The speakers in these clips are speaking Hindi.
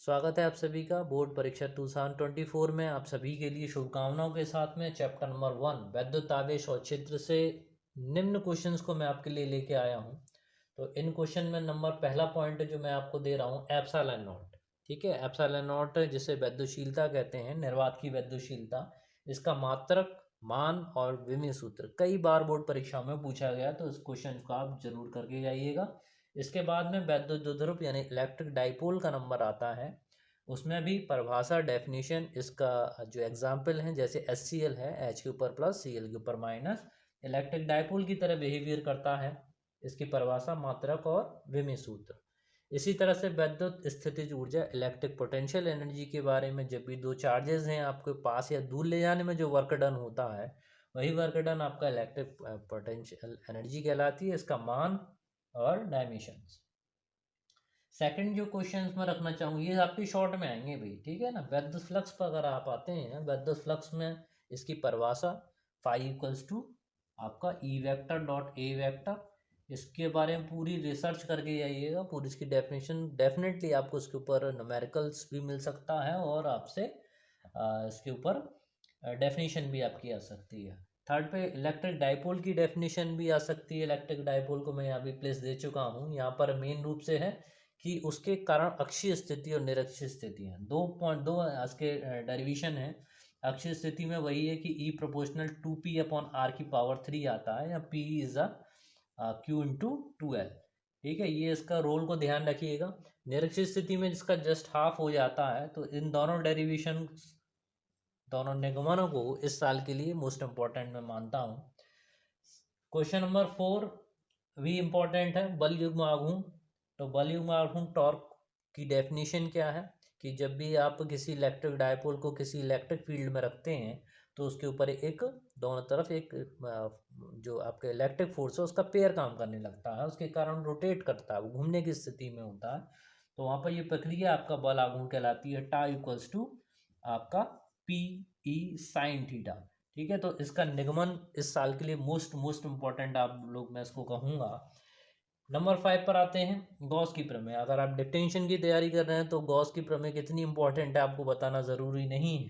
स्वागत है आप सभी का बोर्ड परीक्षा 2024 में। आप सभी के लिए शुभकामनाओं के साथ में चैप्टर नंबर 1 वैद्युत आवेश और क्षेत्र से निम्न क्वेश्चंस को मैं आपके लिए लेके आया हूं। तो इन क्वेश्चन में नंबर पहला पॉइंट जो मैं आपको दे रहा हूं एप्सिलॉन नॉट। ठीक है, एप्सिलॉन नॉट जिसे वैद्युशीलता कहते हैं, निर्वात की वैद्युशीलता, इसका मात्रक, मान और विमीय सूत्र कई बार बोर्ड परीक्षा में पूछा गया, तो इस क्वेश्चन को आप जरूर करके जाइएगा। इसके बाद में वैद्युत द्विध्रुव यानी इलेक्ट्रिक डाइपोल का नंबर आता है, उसमें भी परिभाषा, डेफिनेशन, इसका जो एग्जाम्पल है जैसे HCl है, H के ऊपर प्लस Cl के ऊपर माइनस, इलेक्ट्रिक डाइपोल की तरह बिहेवियर करता है, इसकी परिभाषा, मात्रक और विमीय सूत्र। इसी तरह से वैद्युत स्थितिज ऊर्जा, इलेक्ट्रिक पोटेंशियल एनर्जी के बारे में, जब भी दो चार्जेस हैं आपके पास या दूर ले जाने में जो वर्क डन होता है, वही वर्क डन आपका इलेक्ट्रिक पोटेंशियल एनर्जी कहलाती है, इसका मान और डायमेंशंस। सेकंड जो क्वेश्चन मैं रखना चाहूँगी, ये आपके शॉर्ट में आएंगे भाई, ठीक है ना। विद्युत फ्लक्स पर अगर आप आते हैं, विद्युत फ्लक्स में इसकी परिभाषा फाई इक्वल्स टू आपका E vector dot A vector. इसके बारे में पूरी रिसर्च करके जाइएगा, पूरी इसकी डेफिनेशन, डेफिनेटली आपको इसके ऊपर न्यूमेरिकल्स भी मिल सकता है और आपसे इसके ऊपर डेफिनेशन भी आपकी आ सकती है। थर्ड पे इलेक्ट्रिक डाइपोल की डेफिनेशन भी आ सकती है। इलेक्ट्रिक डाइपोल को मैं यहाँ भी प्लेस दे चुका हूँ, यहाँ पर मेन रूप से है कि उसके कारण अक्षीय स्थिति और निरक्षीय स्थिति है। दो इसके डेरिवेशन है। अक्षीय स्थिति में वही है कि E प्रोपोर्शनल 2p/r की पावर 3 आता है, या P is Q into 2L। ठीक है, ये इसका रोल को ध्यान रखिएगा। निरक्षीय स्थिति में जिसका जस्ट हाफ हो जाता है। तो इन दोनों डेरिवेशन, दोनों निगमनों को इस साल के लिए मोस्ट इंपॉर्टेंट मैं मानता हूँ। क्वेश्चन नंबर 4 भी इंपॉर्टेंट है, बल युग्म आघूर्ण। तो बल युग्म आघूर्ण टॉर्क की डेफिनेशन क्या है कि जब भी आप किसी इलेक्ट्रिक डायपोल को किसी इलेक्ट्रिक फील्ड में रखते हैं, तो उसके ऊपर एक, दोनों तरफ एक जो आपके इलेक्ट्रिक फोर्स है उसका पेयर काम करने लगता है, उसके कारण रोटेट करता है, वो घूमने की स्थिति में होता है। तो वहाँ पर ये प्रक्रिया आपका बल आघूर्ण कहलाती है। टाउ इक्वल्स टू आपका पी ई साइन थीटा। ठीक है, तो इसका निगमन इस साल के लिए मोस्ट इंपॉर्टेंट आप लोग, मैं इसको कहूँगा। नंबर 5 पर आते हैं, गॉस की प्रमेय। अगर आप डिक्टेंशन की तैयारी कर रहे हैं तो गॉस की प्रमेय कितनी इंपॉर्टेंट है आपको बताना ज़रूरी नहीं है।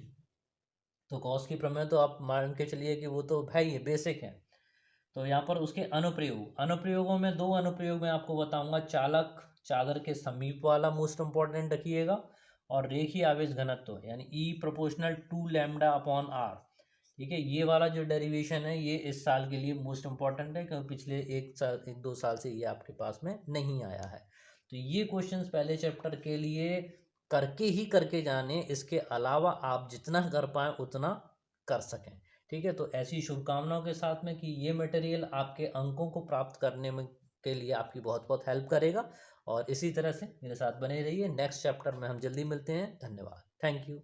तो गॉस की प्रमेय तो आप मान के चलिए कि वो तो भाई बेसिक है। तो यहाँ पर उसके अनुप्रयोगों में दो अनुप्रयोग मैं आपको बताऊंगा। चालक चादर के समीप वाला मोस्ट इंपॉर्टेंट रखिएगा, और रेखीय आवेश घनत्व यानी E प्रोपोर्शनल 2λ/r। ठीक है, ये वाला जो डेरिवेशन है ये इस साल के लिए मोस्ट इंपॉर्टेंट है, क्योंकि पिछले एक दो साल से ये आपके पास में नहीं आया है। तो ये क्वेश्चंस पहले चैप्टर के लिए करके जाने, इसके अलावा आप जितना कर पाए उतना कर सकें। ठीक है, तो ऐसी शुभकामनाओं के साथ में कि ये मटेरियल आपके अंकों को प्राप्त करने में के लिए आपकी बहुत बहुत हेल्प करेगा, और इसी तरह से मेरे साथ बने रहिए। नेक्स्ट चैप्टर में हम जल्दी मिलते हैं। धन्यवाद, थैंक यू।